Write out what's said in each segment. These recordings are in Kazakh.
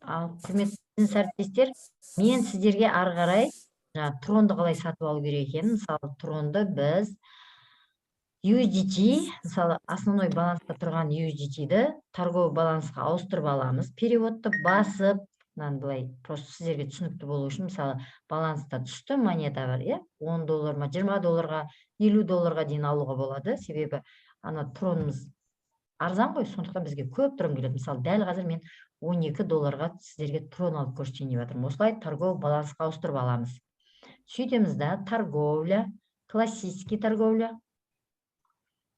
Ал құрметті әріптестер, мен сіздерге ары қарай тронды қалай сатып алу керек екенін, мысалы тронды біз USDT, мысалы основной баланста тұрған USDT-ді торговый балансқа ауыстырып аламыз. Переводты басып, былай просто сіздерге түсінікті болу үшін, мысалы баланста түсті монета бар, $10 ма, $20-ға, $50 дейін алуға болады. Себебі ана тронымыз арзан ғой, сондықтан бізге көп трон келеді. Мысалы дәл қазір мен $12 сіздерге трон алып көрсетейін деп жатырмын. Осылай торговый балансқа ауыстырып аламыз. Сөйтеміз да торговля, классический торговля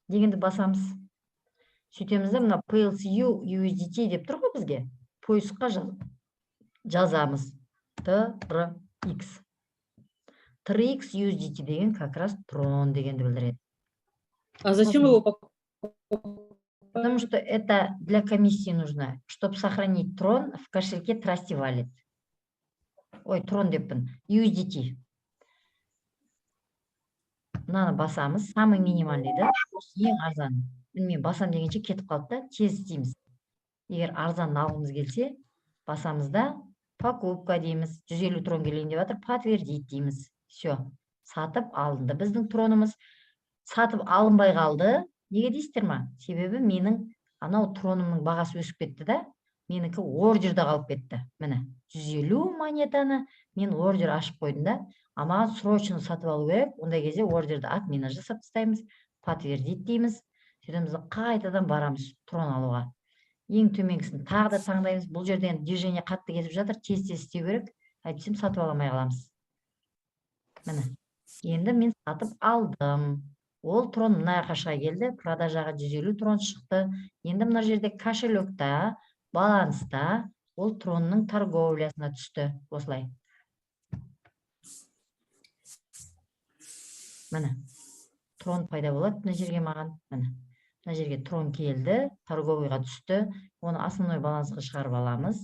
дегенді басамыз. Сөйтеміз да мына PLCU USDT деп тұр ғой бізге. Поисққа жазамыз. TRX. TRX USDT деген как раз трон дегенді білдіреді. А зачем его покупать? Потому что это для комиссии нужно, чтобы сохранить трон в кошельке Trusty Wallet. Ой, трон деппін. USDT. Мынаны басамыз. Самый минимальный, да? Ең арзан. Мен басам дегенше кетіп қалды да, тез істейміз. Егер арзан алғымыз келсе, басамыз да покупка дейміз. 150 трон келейін деп жатыр, подтвердить дейміз. Все. Сатып алынды. Біздің тронымыз сатып алынбай қалды. Неге дейсіздер ма? Себебі менің анау тронымның бағасы өсіп кетті да, менікі ордерда қалып кетті. Міне, 150 монетаны мен ордер ашып қойдым да, ама срочно сатып алу керек. Ондай кезде ордерді отмена жасап тастаймыз, подтвердить дейміз. Сөйтеміз қайтадан барамыз трон алуға. Ең төменгісін тағы да таңдаймыз. Бұл жерден движение қатты кетіп жатыр, тез-тез істеу керек. Әйтсем сатып аламай қаламыз. Міне, енді мен сатып алдым. Ол трон мына жаққа келді, продажаға 150 трон шықты. Енді мына жерде кошелекта, баланста ол тронның торговлясына түсті. Осылай. Міне, трон пайда болады мына жерге маған. Міне, мына жерге трон келді, торговыйға түсті. Оны основной балансқа шығарып аламыз.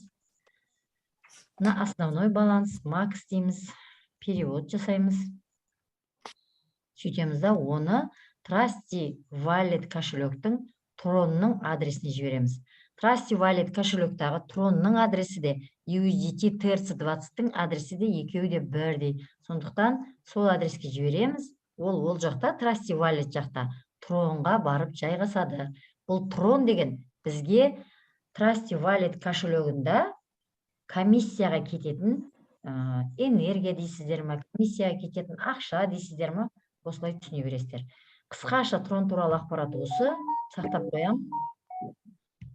Мына основной баланс, макс дейміз, перевод жасаймыз. Сөйтеміз да оны Trusty Wallet кошелектің тронның адресіне жібереміз. Trusty Wallet кошелектағы тронның адресі де USDT TRC20-тың адресі де екеуі де бірдей. Сондықтан сол адреске жібереміз. Ол жақта, Trusty Wallet жақта тронға барып жайғасады. Бұл трон деген бізге Trusty Wallet кошелегінде комиссияға кететін энергия дейсіздер ма, комиссияға кететін ақша дейсіздер ма, осылай түсіне бересіздер. Қысқаша трон туралы ақпарат осы, сақтап қоям.